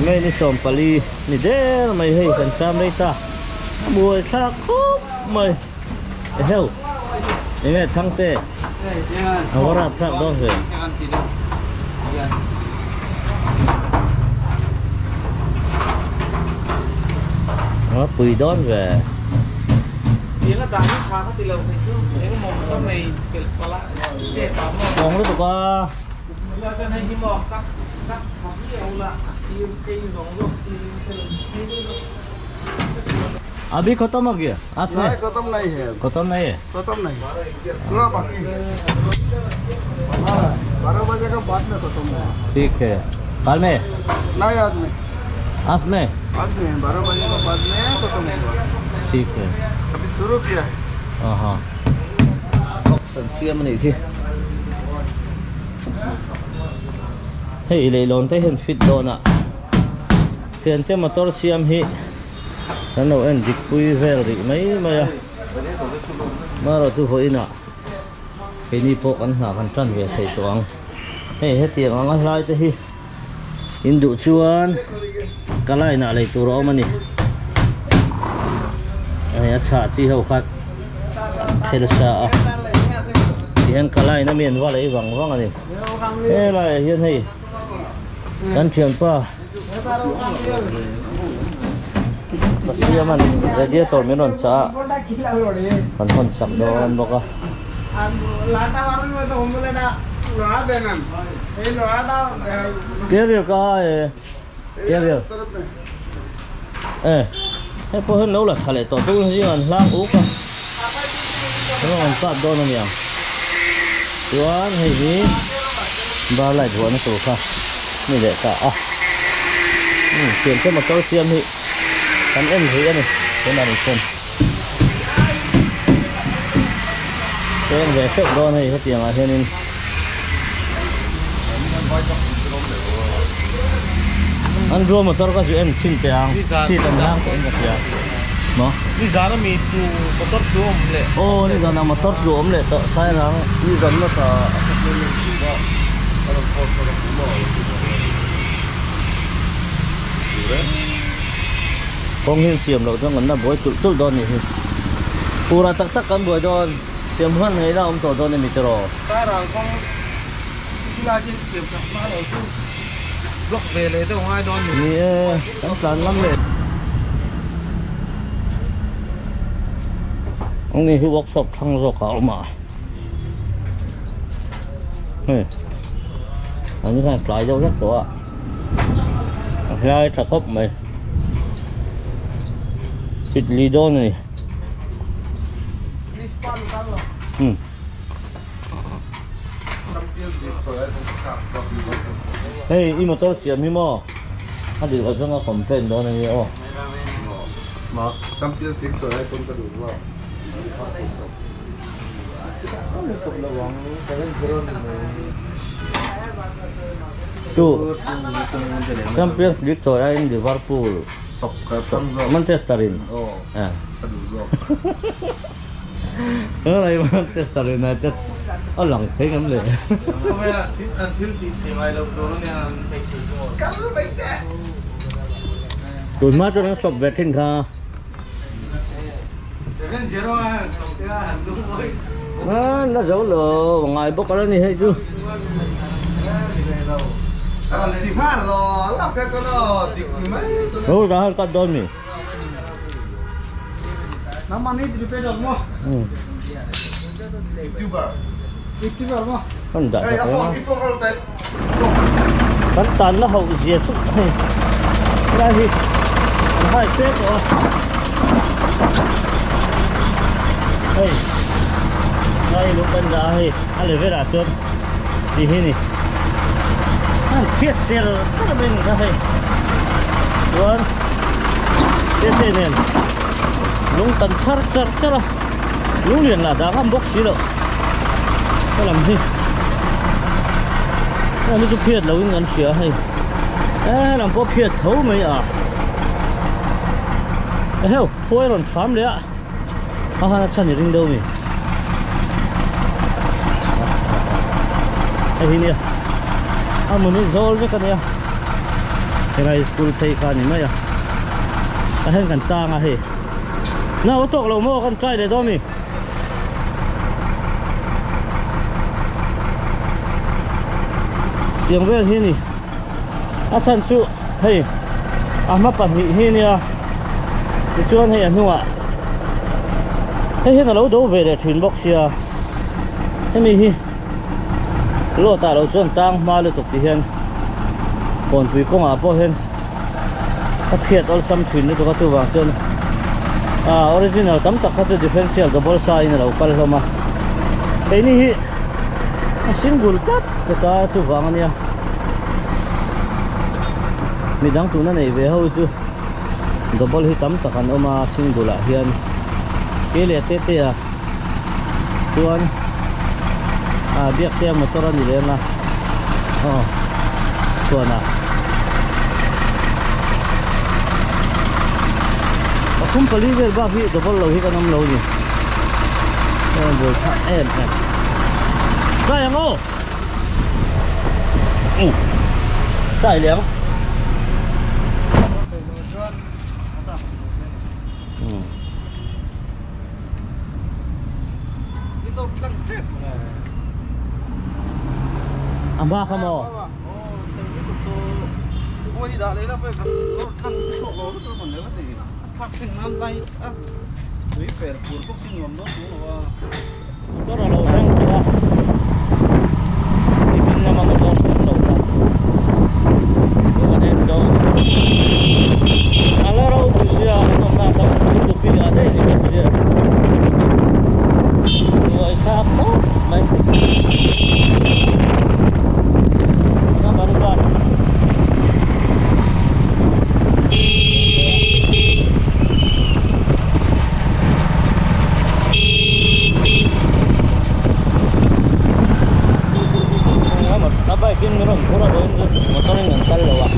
ngay ni som pali ni der mai hei kan sam dei ta buai thak khop mai heo ini thang te awara thak do he nó pui đón về tiếng là tám tháng có tỷ lệ thành chứ nếu mà một này có lại sẽ tám mong nó tụi qua là cho nên nhưng mà các học nhiều là sim cây giống rồi अभी खत्म हो गया आज में खत्म नहीं है खत्म नहीं है खत्म नहीं पूरा बाकी 12 बजे के बाद में खत्म हुआ ठीक है कल में नहीं आज में 12 बजे के बाद में खत्म हुआ ठीक है अभी शुरू किया है हाँ sẵn xiêm này kia hey lấy lon tới hiện fit đòn ạ hiện tới motor xiêm hi nó nấu ăn dịch vui vẻ rồi mấy mà rồi tôi hỏi nè cái này bộ ăn hả ăn trăn về thầy toán hey hết tiền ăn lại tới hi in đủ chuan cái này nè lấy tủ rõ mà nè này chả chi hậu khát thế sao hiện cái này nó miền vào lấy vàng vàng này thế này hiện này ăn chuyện pa bác sĩ mình radiator mình còn chả còn sập đồ ăn bọc à kia việc cái kia việc ê thế có hơn nấu là thà lại tổ tôi gì mà lang úp à nó còn sập đồ nó miệng tuan hay gì ba lại thuần nó tổ khác như vậy cả à tiền cho một câu xiêm thì anh em thấy này cái này mình xem cái em về phép đo này hết tiền à cho nên anh rùa một tao có chuyện em xin tiền xin tầm lang của anh gặp tiền nó đi giá nó mì tu một tốt rùm lệ ô đi giờ nào mà tốt rùm lệ tợ sai lắm đi dẫn nó sợ không hiên xiêm đâu cho ngắn là bối tụt đòn này pura tak kan bối đòn xiêm hơn hay là ông tổ đòn này mình rồi ta rằng con là trên kiểm soát ba đầu tu lúc về lấy đâu hai đòn thì cắn cắn lắm đấy ông này hữu workshop thăng rồi cả mà anh như này lại dâu rất tốt ạ lại thật khóc mày thịt lì đôn này hey motor xiêm hi mo anh đi ở trong cái complain đó này ô mà Champions League rồi con cái đủ vào su Champions League rồi anh Liverpool Manchester in à cái này Manchester United ở lòng thấy ngắm lệ không phải là thiếu thịt thì mày đâu đồ nó nghe phải sử dụng tụi má cho nó sập về thiên kha nó dấu lờ ngoài bốc cái đó này hay chứ thì phát lo là sẽ cho nó thì mấy đâu ra cắt đôi mì nó mà nít thì phải được không YouTuber không con đại đây thật nó đó phong cái phong cái tay bắn tàn nó hậu diệt chút này đây thì hai tết rồi đây đây lúc bên ra thì anh lấy về đã chưa đi hi nè anh biết xe rồi rất là bên ra đây luôn thế này lúng tần sát rồi lúng liền là đã ngâm bốc xí rồi cái làm gì nó mới phiệt lâu ngắn xía hay làm có phiệt thấu mấy à heo phôi còn xóm đấy ạ nó chân gì đâu nhỉ hay nè muốn đi dâu với cái này cái school thấy cả này mấy à hết cần tang à he nào ô tô lâu mua con trai để đó mi yang về hi ni à chân chú hey à mà bạn hi ni à cái chuan hay anh à hey là lâu đâu về để thuyền bốc xia hey mi hi lo ta lâu chuan tang mà được thì hen còn tùy công à po hen các khiết all some thuyền nữa các chú vàng chuan original tam tak khatu differential double sign lo kal hloma cái ni hi single tat ka chu wang ania mi dang tu na nei ve ho chu double hi tam tak an oma single a hian ke le te te a chuan biak te motor ani le na chuan không phải lý ba khi double lâu hi cái năm lâu gì rồi em đây em ô chạy liền ăn ba không ô ôi đã lấy nó phải nó tăng chỗ nó nó còn nếu thì phát sinh năm nay quý về cuốn bốc sinh ngầm nó xuống là đó là đầu đang qua thì mình làm một con đầu ta rồi đến đâu ala đâu bây giờ nó ta tập tụi bây giờ đây thì bây giờ rồi khác tốt mấy nó baru ban apa ikin meron pura doin motor yang ngantal lawa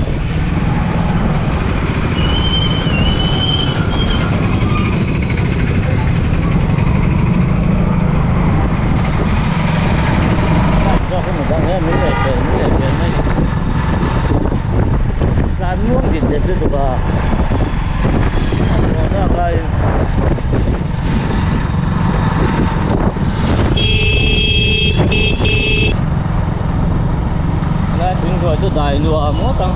aku mudah ya milih nih kan mungkin gitu tuh pak ada lain là chúng tôi cho đại nua mót tăng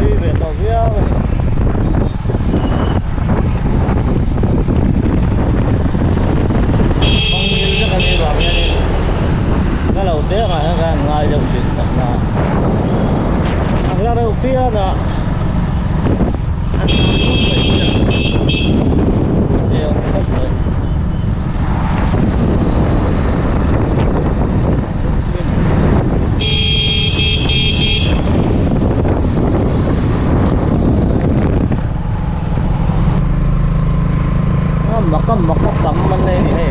đi về tàu vía không như cái này bảo nghe cái đầu tiên là cái ngay dòng chuyện thật là ra đầu tiên là maka taman ini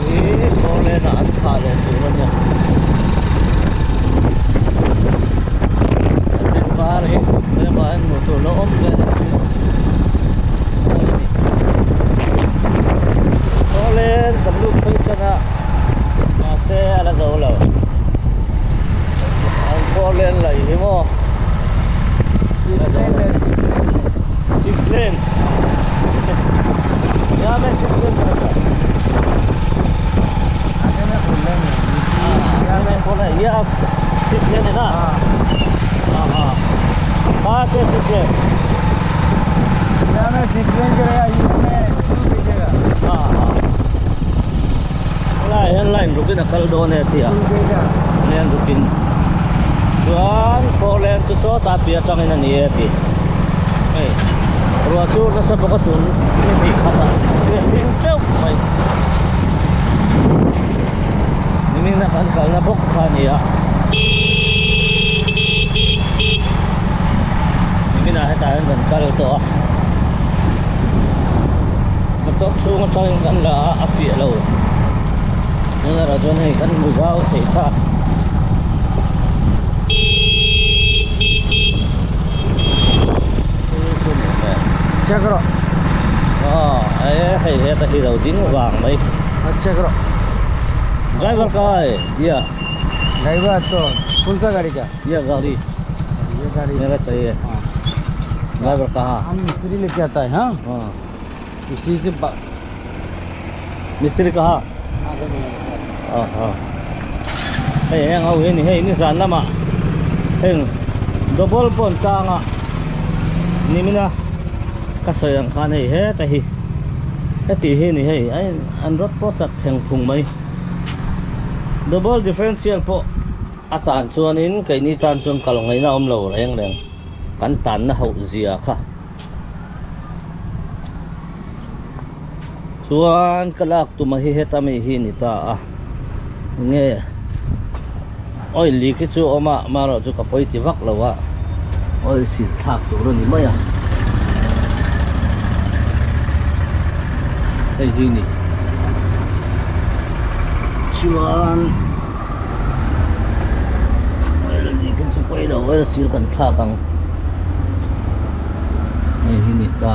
ini boleh nak antar turunnya hari memang motor lo om ke boleh perlu periksa masih ada jauh lah boleh lah ini mo 6 lane ya मैं 6 lane करता आगे में फुल लेन है या मैं बोला ये 6 lane है ना हाँ कहाँ से 6 lane या मैं 6 lane करेगा ये मैं 2 लीजिएगा हाँ बोला लाइन रुकिन कल दो ने थी लाइन रुकिन Tuan, 4 lane tu so tapi atang ina ni eti. Hey, ruasu na sa pakatun ni kata. Ni cok mai. Ni na kan kal na bok khania. Ni na hai ta kan kal to. Matok su matok kan la afi lo. Ni ra jon hai kan buzau thei ta. अच्छा करो है तो ही दing vàng mấy अच्छा करो driver का है ये ड्राइवर तो कौन सा गाड़ी का ये गाड़ी ये गाड़ी मेरा चाहिए हाँ ड्राइवर कहाँ हम मिस्त्री लेके आता है हाँ हाँ इसी से मिस्त्री कहाँ आगे में हाँ hey hang au ini san lama heng double pon kanga ni mina kasayang khan hei he ta hi ti hi ni hei ai an rot po chat pheng phung mai double differential po atan chuan in kai ni tan chuan kalongai na om lo reng reng kan tan na ho zia kha chuan kalak tu ma hi heta mi hi ni ta a nge oi li cái chu oma mà rồi chu kapoi ti vak lawa oi si thak tu ro ni maya ei hi ni chuan oi li cái chu poi lo oi si kan thak ang ei hi ni ta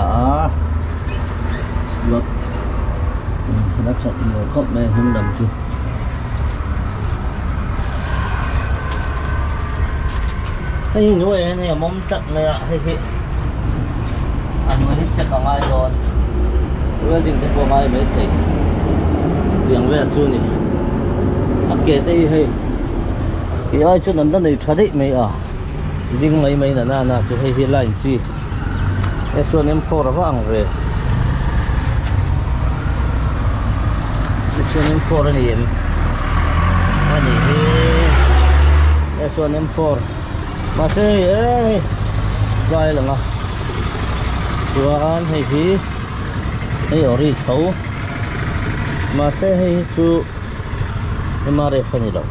slot nó thật nhiều khóc mẹ không đầm chu hey nuôi này mong chắc này hay hi anh mới hít chắc cả ngay rồi bây giờ cái ngay mấy thầy tiếng về chú này kể đây hay cái ai chú nằm đó này thật đấy mấy riêng mấy mấy là na chú hay hi lại chi cái số em phô ra vang về cái số em phô ra này em anh này cái số em phô masih gai là ngà chuan hay hi hay ori thấu masih hay chu mare phani lo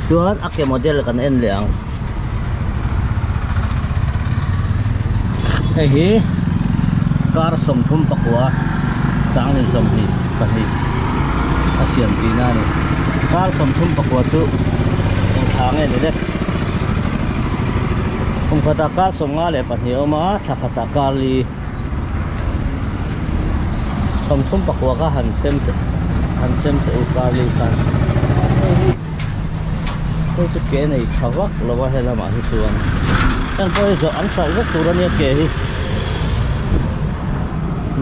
chuan ake model kan en leang hay hi car som thum pakwa sang ni som hi pahni asian tina ni car som thum pakwa chu thang nge ni kata ka songa le pahni oma thakata kali somthum pakwa ka hansem te ukali kan ko chu ke nei thawak lawa hela ma hi chuan an poi zo an sai vak turan ya ke hi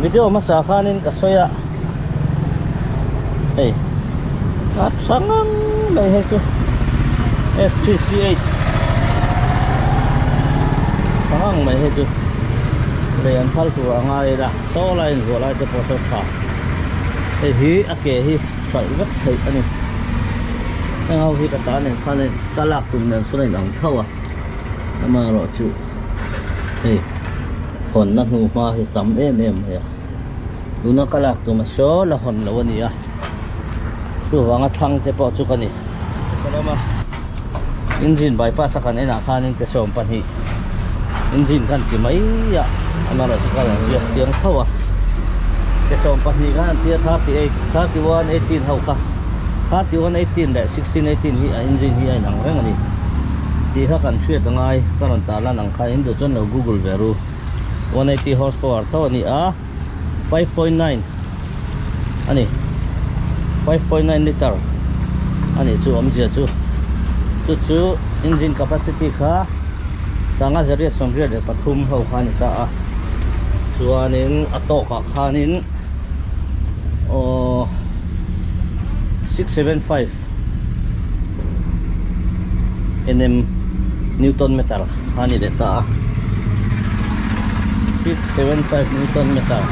video ma sa khanin ka soya ei at sangang lai he chu S3C8 hang mai he chu le an phal tu anga le da so lai zo lai te po so tha e hi ake hi sai vak thei ani ngau hi ka ta ne khan ne talak tum nan so nei dang thawa ama ro chu e hon na nu ma hi tam em ya luna kalak tu ma so la hon lo ni ya tu wanga thang te po chu ka ni kalama engine bypass kan ena khanin ke som pan hi engine kan ki mai ya amara chu ka yang siang thawa ke som pan hi kan tia 38 31 18 hau ka 31 18 le 16 18 hi engine hi ai nang reng ani ti ha kan thriat angai karon ta la nang kha in do chon lo google veru 180 horsepower thaw ani a 5.9 ani 5.9 liter ani chu om je chu engine capacity kha sanga zariat somria de pathum ho khani ta a chuanin atoka khanin 675 nm newton meter khani de ta 675 newton meter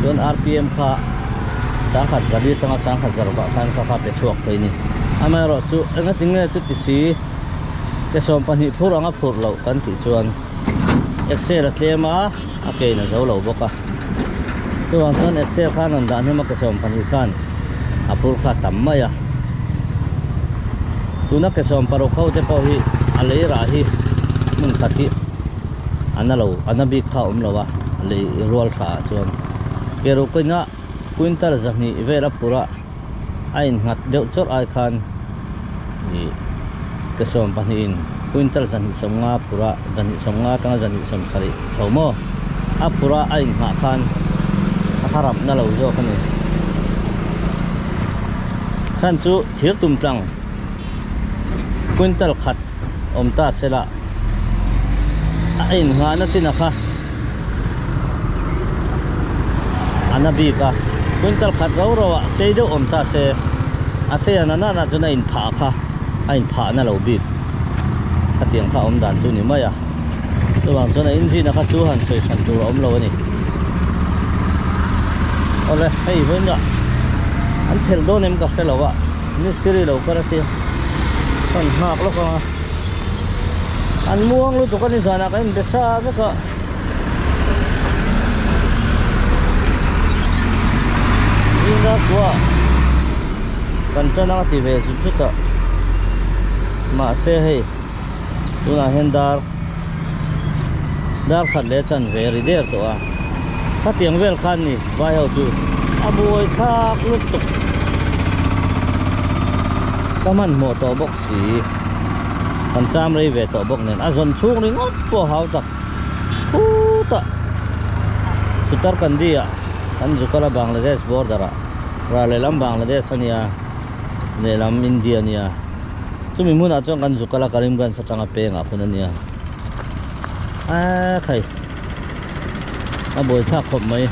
chuan rpm kha sangkhat zari tanga sangkhat zarba khan kha pe chuak theini amaro chu anga tinge chu ti si ke som pani phur anga phur lo kan ti chuan excel atlema ake na zo lo boka chuan chuan excel khan an dan hema ke som pani khan apur kha tammaya tuna ke som paro khau te po hi alei ra hi mun khati analo anabi kha umlawa alei rol tha chuan pero koina quintal zani vera pura ain ngat deuh chor ai khan ni ke som panin quintal zani somnga pura zani somnga tanga zani som sari chomo apura ai nga khan harap na lo zo kani san chu thir tum tlang quintal khat omta sela ai nga na china kha anabi ka quintal khat ro ro sei do omta se ase ana na na chuna in pha kha in pha na lo bi khatiang kha om dan chu ni maya to bang chuna engine kha tu han sei san tu om lo ni ole hei honya an thel do nem ka felo wa mystery lo kara ti kan hak lo ka an muang lu to kan sana kan besa ka inga kwa kan chana ti ve chu ta ma se hei tuna hendar dar khat le chan ve ri der to a khatiang vel khan ni vai ho tu aboi thak lut tu kaman mo to bok si kan cham rei ve to bok nen azon chung ring ot po hau tak ta sutar kan dia kan jukala Bangladesh border a ra le lam Bangladesh ania le lam India nia tumi mun a chong kan jukala Karimganj satanga pe nga phun ania a khai aboi thak khop mai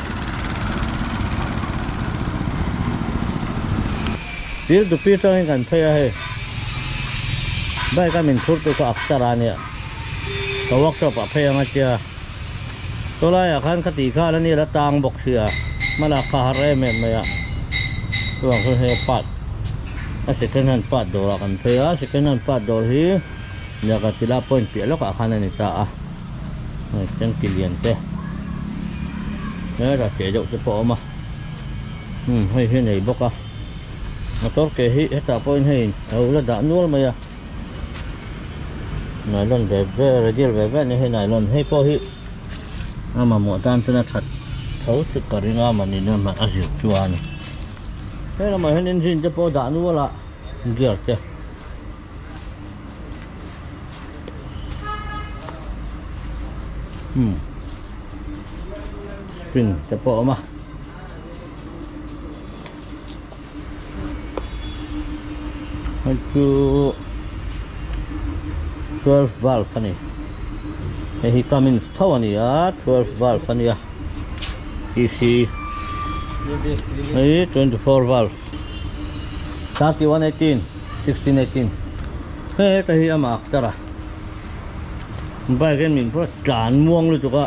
tir du pi tang kan phaya he bai ka min thur tu ka aksara nia to workshop a phaya nga chia tola ya khan khati kha la ni la tang bok sia mala kha re me me ya tuang so he pat a second hand pat do ra kan phaya second hand pat do hi ya ka tila point pi lo ka khan ni ta a ten kilian te ra ke dok te po ma hei he nei bok a motor ke hi eta point hei au la da nuol ma ya nylon ve radial ve ni he nylon hei po hi ama mo tan tana that thau se karinga mani na ma aziu chuan he la ma hen engine te po da nuola gear te spring te po ma aku 12 valve ani he Cummins thawani ya 12 valve ani ya EC hey 24 valve Saki 118 1618 hey ka hi ama aktara bai gen min pro chan muang lu tu ka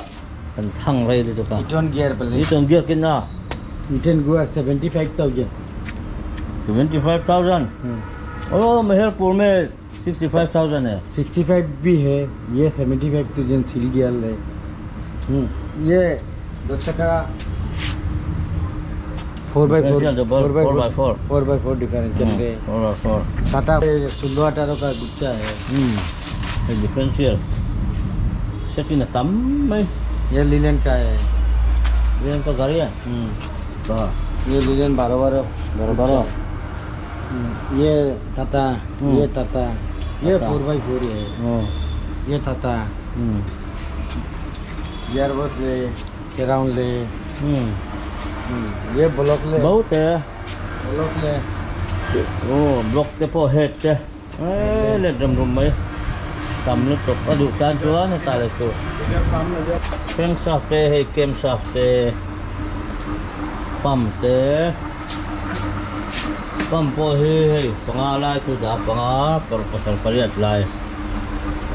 kan thang rai lu tu ka Eton gear pale. Eton gear kin na Eton gear 75,000. 75,000 oh Meherpur में 65,000 है 65 भी है ये 75,000 seal gear है ये 10 का 4x4 differential है 4x4 टाटा 16-18 का गुप्ता है डिफरेंशियल सेटिंग तम में ये लीलन का है ये तो गाड़ी है ये लीलन 12 ये टाटा ये टाटा ये 4x4 है ये टाटा गियरबॉक्स ले क्राउन ले ये ब्लॉक ले बहुत है ब्लॉक ले ओ ब्लॉक ते पो हेड ते ले ड्रम रूम में तम lu तो अदु tan chua na ta le to cam shaft te hey cam shaft te pump te pampo he pangalai tu da panga par pasal pariat lai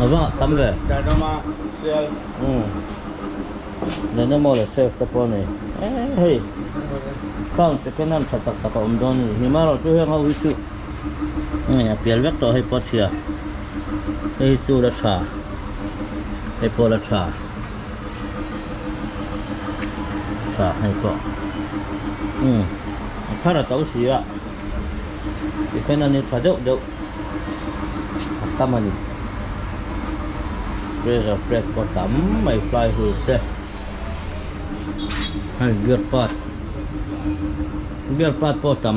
aba tamle Dadama sel nene mo le save ta po ne hey kaun se kenan satak ta ka don himaro tu he ngau chu ya pial vek to he pot sia hey chu la cha hey po la cha hay po khara tau sia cái này ni thadau dau tamani pressure brake ko tam mai fly hood te hay gear part po tam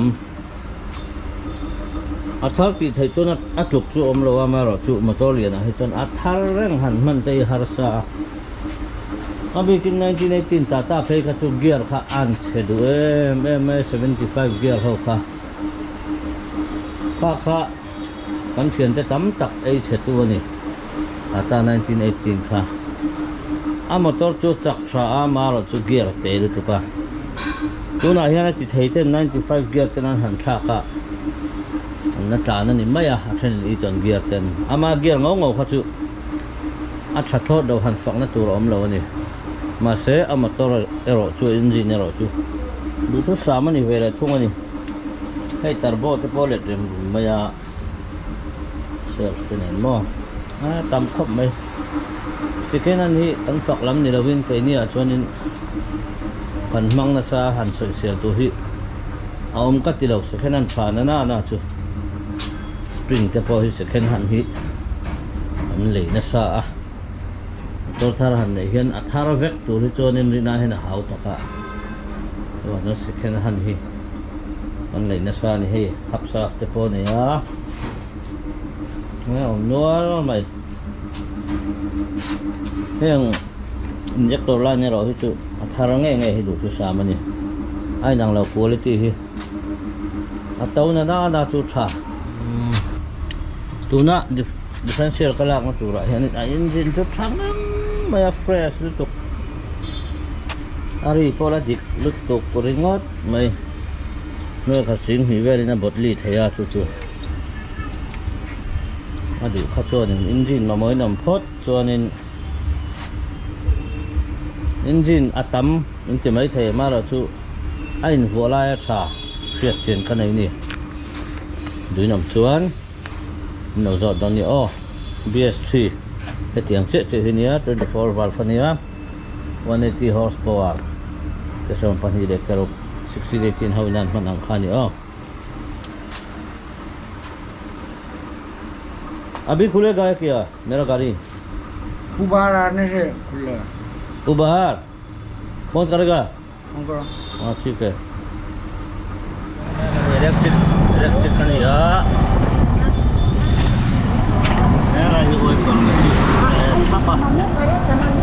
athar ti thai chon atluk chu om lo ma ro chu motor lian a hi chon athar reng han man te har sa Mabikin 1918 tata pay ka to gear ka an sedu MMA 75 gear ho ka kan thian te tam tak ei setu ni tata 1918 ka a motor chu chak tha a maro chu gear te lu tu ka tuna hian ti thei te 95 gear te nan han thla ka na ta na ni maya a then i ton gear ten ama gear ngau kha chu a tha tho do han fak na tur om lo ni mà sẽ ở mặt to rồi ero chu engine ero chu du chu sama ni vela thunga ni hei turbo te polet rem maya self te nen mo tam khop mai second an hi kan fak lam ni lawin kai ni a chuanin kan mang na sa han soi sel tu hi aom ka ti lo second an pha na chu spring te po hi second han hi an le na sa aตัวทารหันในเห็นอัธารเวกตัวที่โจนินรินาเห็นหาวตะกะตัวนั้นสิเข็นหันฮีมันเลยนัสวานี่ฮีขับซาฟเตปอนี่ฮะเนี่ยนัวแล้วไหมเฮียงอินเจคตัวล่างเนี่ยเราที่จุอัธารง่ายให้ดูทุสามันนี่ไอ้นางเราคุณภาพฮีอัตโตเนี่ยน่าจุดชาตัวน่ะdifferential ก็ลากมาตัวละเห็นไอ้อินจินจุดช่างไม่fresh ลุตุกอารีพอละดิกลุตุกปริงอดไม่เมื่อขัดสิงหิเวลินะบทลีทยาจุดมาดูข้าชวนอินจินมาไม่นำพดชวนอินจินอัตมอินจิไม่เทมาแล้วจุไอ้อินวัวลายชาเพียรเชนกันในนี่ดูนำชวนnó dọn đón nhớ BS3 cái tiếng chết thì hình như 24 valve này 180 horsepower cái số pan hi để cái 618 hậu nan man ang khan nhớ अभी खुलेगा क्या मेरा गाड़ी बाहर आने से खुलेगा तू बाहर फोन करेगा फोन करो हाँ ठीक है इलेक्ट्रिक नहीं यार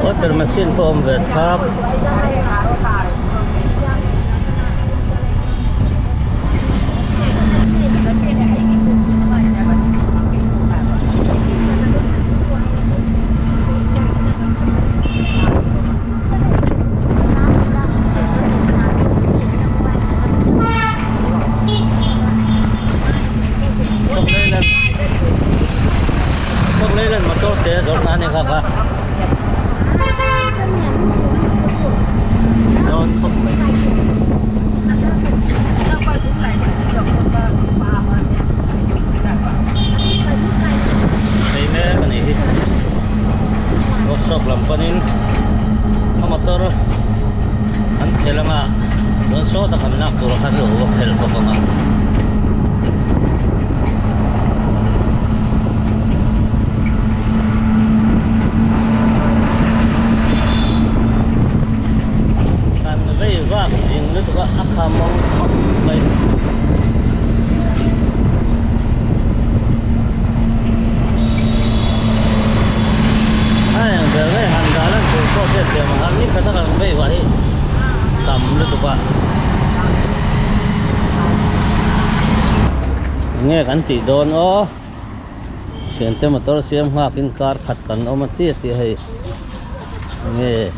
water machine po ang wet hub motor te zor nane kaka don khop mai đây nè cái này workshop làm panin motor an telanga don so ta kamna tur khan lo hel ko ma itu kan akamong baik yang berani handalan tu proses dia mahal ni katakan baik wahai kamu itu pak nghe kan ti don o siente motor siam hakin car khat kan o mati ti hai nghe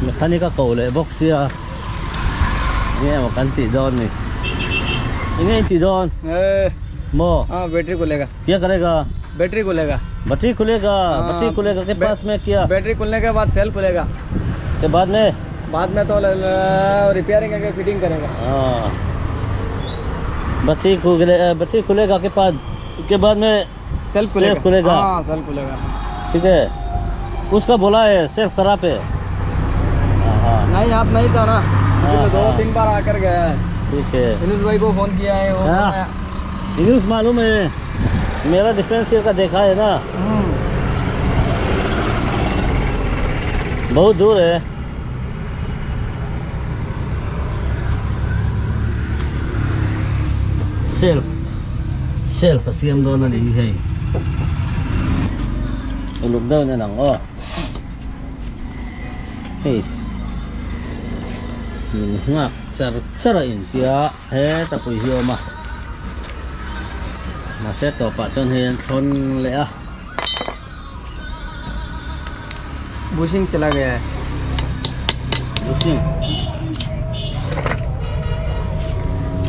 mekanika kau le box ya ये मकान तीदौन में इन्हें तीदौन मो हाँ बैटरी खुलेगा क्या करेगा बैटरी खुलेगा बैटरी खुलेगा बैटरी खुलेगा के पास में क्या बैटरी खुलने के बाद सेल खुलेगा के बाद में तो रिपेयरिंग करके फिटिंग करेगा हाँ बैटरी खुलेगा के बाद में सेल्फ खुलेगा हाँ सेल्फ खुलेगा ठीक है उसका बोला है सेल्फ खराब है नहीं आप नहीं था ना 2-3 बार आकर गया है ठीक है इनुस भाई को फोन किया है वो इनुस मालूम है मेरा डिफरेंशियल का देखा है ना बहुत दूर है सेल्फ सीएम दोनों नहीं है लुक दाव ना ओ Hey. Mình ngạc char in tia he ta pui hiu mà sẽ tổ pa chân hiền son lẽ à बुशिंग चला गया है bushing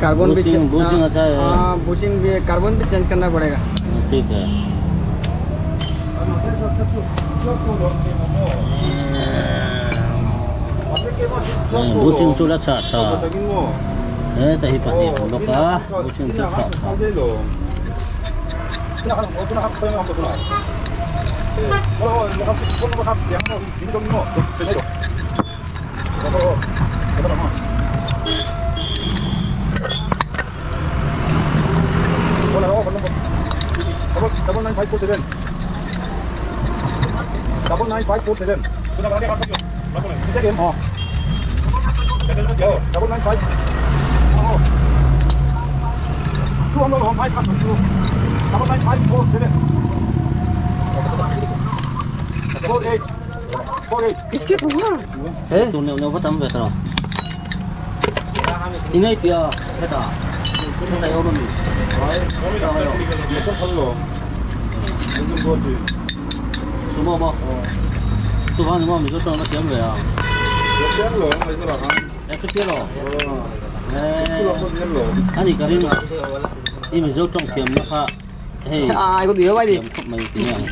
कार्बन भी bushing अच्छा है हाँ बुशिंग भी कार्बन भी चेंज करना पड़ेगा ठीक है bushing sudah अच्छा tahi pati loka bushing अच्छा Double 9547. Double 9547. Sudah berapa kali kamu? Berapa kali? Bisa game? Oh. Double 95. Oh. Two on the 5 plus 2. Double 9547. 48. 48. इसके पूरा है tụi nó có tấm về rồi đi ngay kìa hết à không thấy ôm mình số một tụi con mà mình có cho nó kiếm về à em cứ biết rồi anh thì cái đi mà đi mình dấu trong kiếm nó pha hey ai có दिया भाई không mấy cái này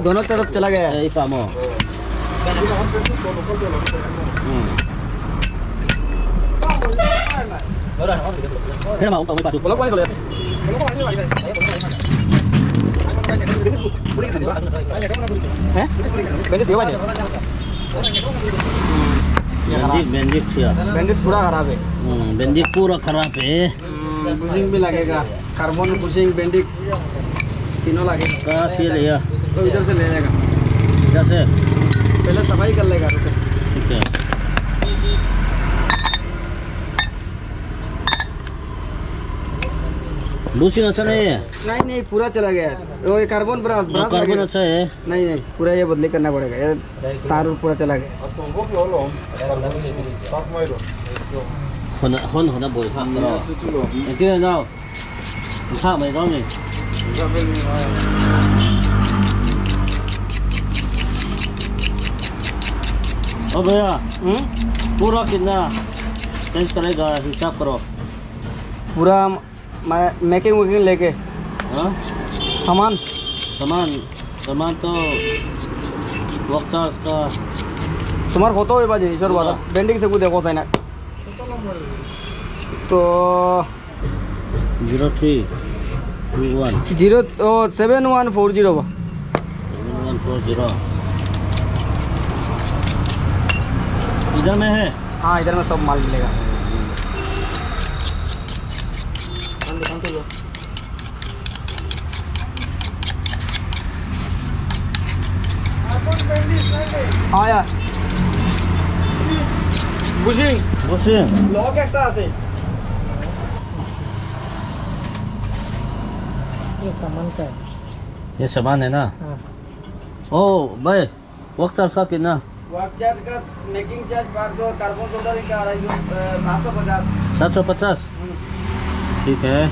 दोनों तरफ चला गया है đây pa mo thế mà ông tổng với bà chụp Bolak balik lihat. हैं बैंडेज दिया भाई बैंडेज क्या बैंडेज पूरा खराब है बैंडेज पूरा खराब है बुशिंग भी लगेगा कार्बन बुशिंग बैंडेज तीनों लगेगा कहाँ से लिया तो इधर से ले जाएगा इधर से पहले सफाई कर लेगा रुको ठीक है बुशिंग अच्छा नहीं है नहीं पूरा चला गया है वो ये कार्बन ब्रास ब्रास कार्बन लगेगा। अच्छा है नहीं पूरा ये बदली करना पड़ेगा ये तार पूरा चला गया होना बोल था cái nào sao mày đó mình ओ भैया पूरा कितना चेंज करेगा हिसाब करो पूरा मेकिंग वेकिंग लेके हाँ सामान सामान तो वर्क चार्ज का तुम्हारा होता है बाजी ईश्वर बात बेंडिंग से कुछ देखो साइन तो 0321 7140 7140 इधर में है हाँ इधर में सब माल मिलेगा हाँ यार बुशिंग लॉक একটা আছে ये सामान है ना ओ भाई वर्क चार्ज का कितना वर्क चार्ज का मेकिंग चार्ज 500 कार्बन सोडा का 750 750 ठीक है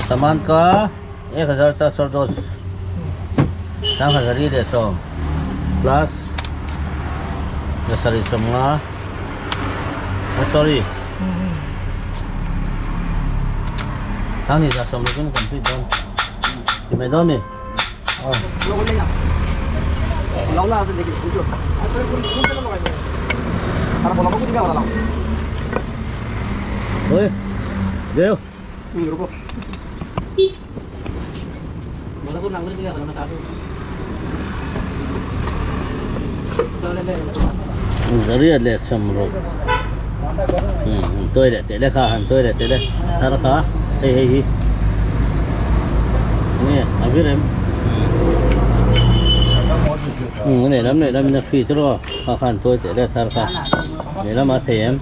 सामान का 1402 3,200 plus dasari semua sorry sang ni dah semua kan complete dong di medan ni लाओ ना से देखिए पूछो अरे बोला को दिखा वाला oi Deo रुको बोला को नंबर दिखा वाला मैं सासू zari ada semua tôi để tele kah tôi để tele thar kah hey ni abir em này lắm nó phi cho nó khan tôi tele thar kah này là mà thèm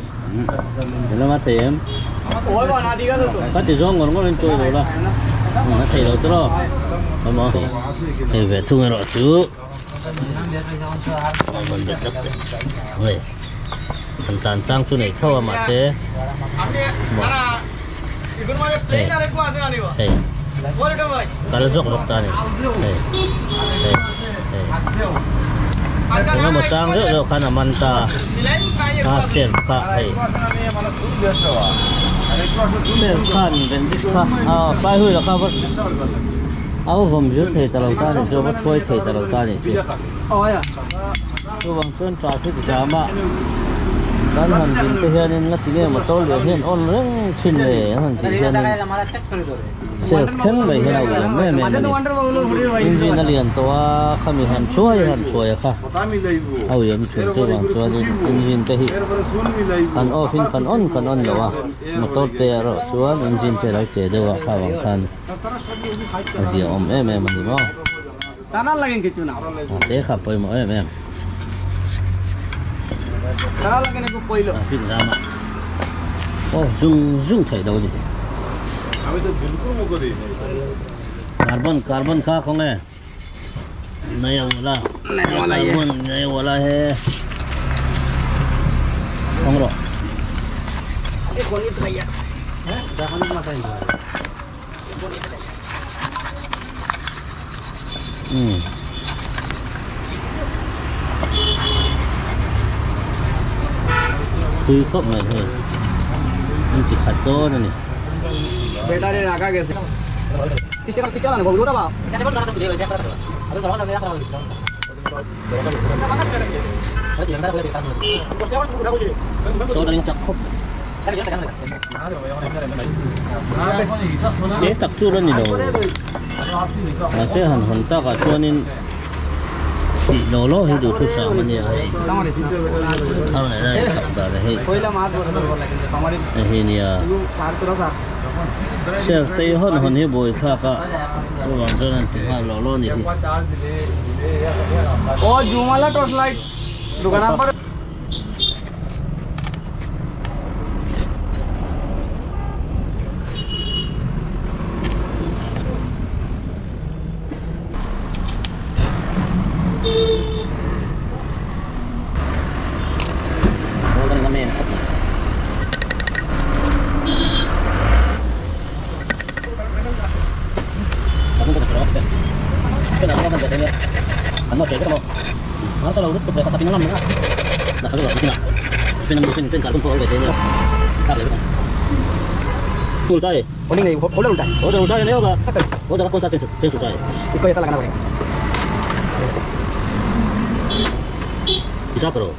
này là mà thèm ओए बना दिया तो phát thì do ngon lên tôi rồi là nó thầy rồi cho nó mà thầy về thu rồi chứ เฮ้ยทำการสร้างตัวไหนเข้ามาเซ่เฮ้ยเฮ้ยkalau jok jok tani ฮ้เราหมดตังค์เยอะขนาดมันตาเสียนข้าให้เสียนข้าเป็นดิข้าไปหุ่ยแล้วครับเอาผมยืดเทตลอดตาเนี่ยจะมาช่วยเทตลอดตาเนี่ยตัวบางส่วนทราฟิกจามะด้านหันดินไปเฮียนี่นัดที่เนี่ยมาโตเหลือเฮียนอ่อนเรื่องชินเลยหันที่เฮียนี่เสียเช่นไปเฮียเราอย่างแม่อินจินเลียนตัวเขามีหันช่วยค่ะเอาอย่างช่วยตัวบางตัวอินจินไปฮีกันออฟินกันอ่อนเลยวะมาโตเตะรถส่วนอินจินไปไรเสียเดียวข้าวบางคันเสียมันดีมั้งเด็กขับไปมั้งफिर जामा ओ Jung Thai दो जी আমি তো बिल्कुल मुको दे कार्बन का कौन है नया वाला है कौन रो ये कौन इतना यार हैं दाखन मत आईคุยครบหน่อยเถอะมันจิขัดโต้นั่นนี่ बेटा रे नाका कैसे किसके काम कितना ना बोलो तो बाप क्या बोल रहा था तुझे वैसे पता चला अरे तो मेरा काम अरे अंदर बोले देखता हूं तो तो नहीं चख ये तक चूरन नहीं लो ऐसे हंता का चूरन ही दो ठुसा मन ये है हाँ ना सकता है कोई ला मार बोल लेकिन हमारे है नहीं यार सार तो रहा शेर ते हन ही बोल था का तो वंजन हाँ लो नहीं ओ जुमाला टॉर्च लाइट दुकान पर Ano cek kamu? Mana kalau udah berapa tapi malam mana? Nah kalau begini, pin kartun tuh oleh dia. Tahu kan? Sultai. Oh नहीं उल्टा उल्टा नहीं होगा. उधर कौन सा चेंज sultai? इसको ऐसा लगाना पड़ेगा bisa bro.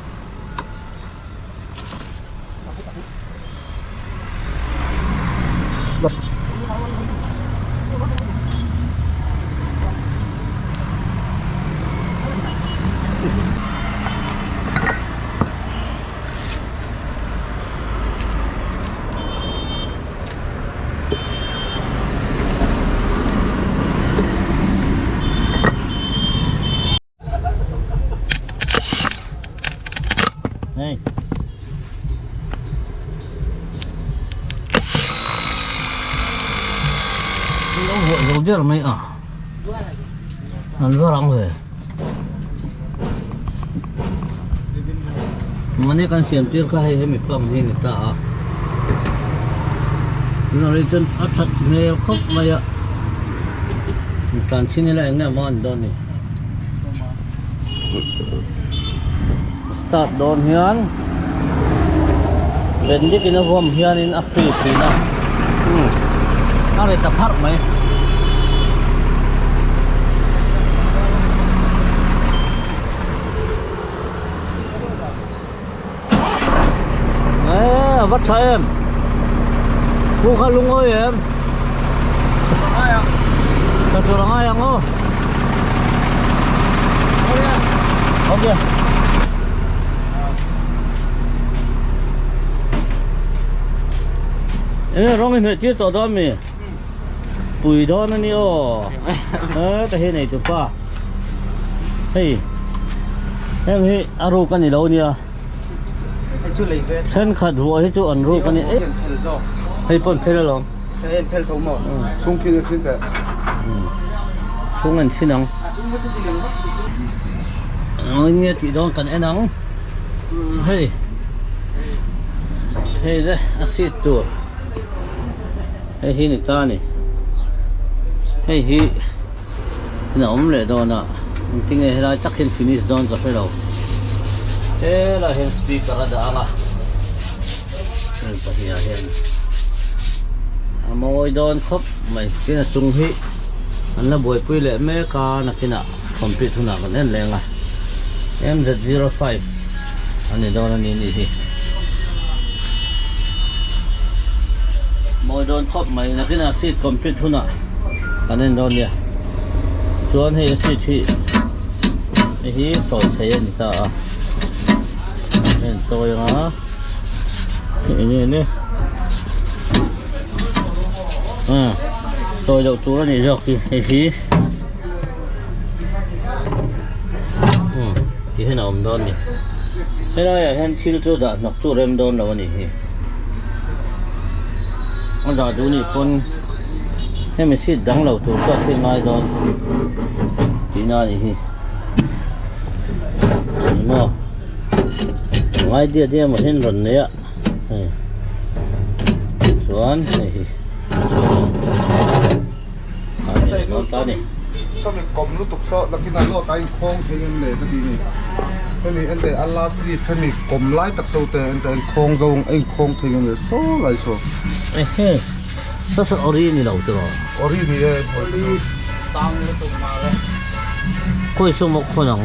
Này. Nó hội dấu chưa là mấy à? Nó rất lắm rồi. Mà này con xiêm chưa khai hay mệt lòng hay người ta à? Nó lên chân áp chặt nghe khóc mày ạ. Càng xin lại nghe món đó này. Start doon hiyan. Bendi kinawam hiyan in a Filipina. Ari tapar may. Bắt cho em. Khu khá lung ơi em. Thật sự là ngay em ơi. Ok. Rong hình chưa tỏ đó mì bùi đó nó nhiều cái hệ này chụp qua hey em hệ aru cái gì đâu nhỉ chân khát ruột hết chỗ ăn ruột cái này hay pon phê rồi Hey, pel thấu mỏ. Sung kia được xin tệ. xuống ăn xin không nghe thì đó cần em nắng hey hey đấy acid tu hey hi người ta này hey hi nào ông lại đó nè tiếng này là chắc hiện finish down cả phải đâu thế là hiện speaker đã mà nên phải nhà hiện môi down khóc mày cái là sung hi anh là buổi cuối lễ mấy ca là cái nào complete thu nào còn em lên à MZ05 anh này đó là gì gì môi down khóc mày là cái nào seat complete thu nào anh em đó nè chuan hay seat hi sổ thấy anh ta nên tôi á này tôi đậu chú này rồi thì thế nào ông đón nhỉ thế đó là hắn chill chú đã nọc chú em đón đâu nhỉ ông đã chú nhỉ con thế mình xịt đắng lẩu chú cho thêm ai đón tí nào nhỉ mà ngay dia mà hen rần đấy ạ chuan này nó ta này sao mình cầm lúc tục sợ là khi nào lo tay khong thì anh này cái gì này cái này anh để Allah đi phải mình cầm lái tập đầu tiên anh khong rong anh khong thì anh này số lại số sao ori ni đâu rồi ori thì ori tăng nó tụt mà lên coi số một con nào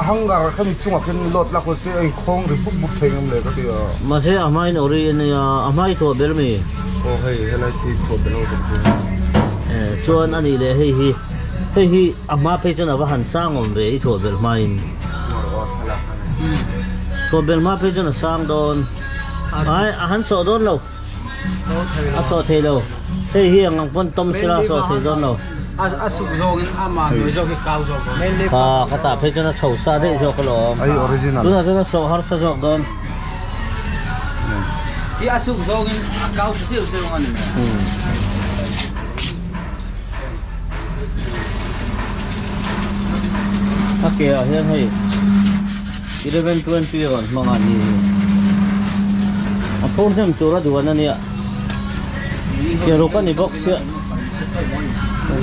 hangar kami cuma kan lot lah kasi ay khong ripuk buk thengam le kasi mà thế amai ori ni amai to belmi oh hey helai ti to belo to chuan ani le hei hi ama pe chana ba han sang om ve to bel mai to bel ma pe chana sang don ai han so don lo a so the lo hei hi ang pon tom sila so the don lo sụp rong mà người rong cái cao rong ka ta pe chana chau sa de jo ko lo ay original tuna so har sa jo don cái sụp rong cao xíu xíu ngon okay hian hei 1120 ron mga ni a phone hem chura duan ani a ke ro ka ni box ya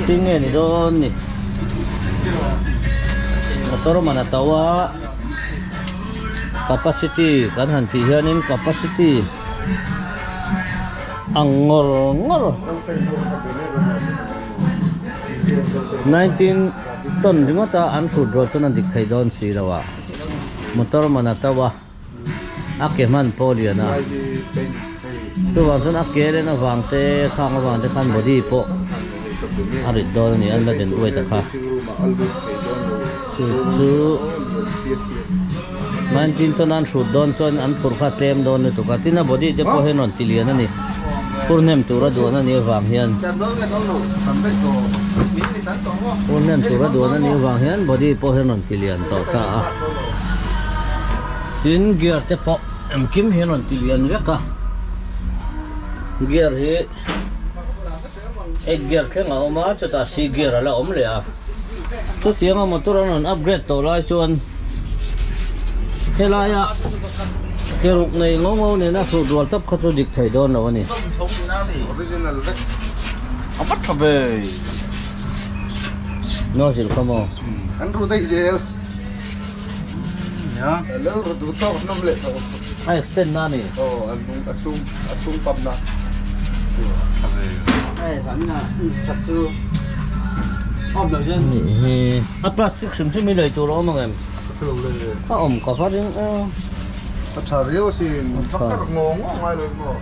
ting ni don ni motor mana tawa capacity kan han ti hianin capacity angor 19 ton dingo ta an food road chuan an dik thei don si lawa motor mana tawa ake man poliana tu wang chuan ake le na wang te khang wang te khan body po ari don ni an la den uai ta kha chu 19 ton an food don chuan an pur kha tlem don ni to ka tina body te po henon tilian ani purnem tura don ani wang hian Unen tura dua ni wang hian body po henon tilian to ta tin gear te po em kim henon tilian veka gear hi ek gear thenga oma chuta si gear ala om le a to tianga motor an upgrade to lai chuan helaya keruk nei ngongau ne na su dual tap khatru dik thai don lo ani original đấy apat kabe no sil kamo anh ru đây gel ya hello ru to nom le to ai extend na ni oh asum pam na ai sẵn là thật sự ôm đầu dân a plastic sim sim mi lei tu ro mang em to le a om ka fa ding Thật riêu xin chắc ngóng ngay rồi mà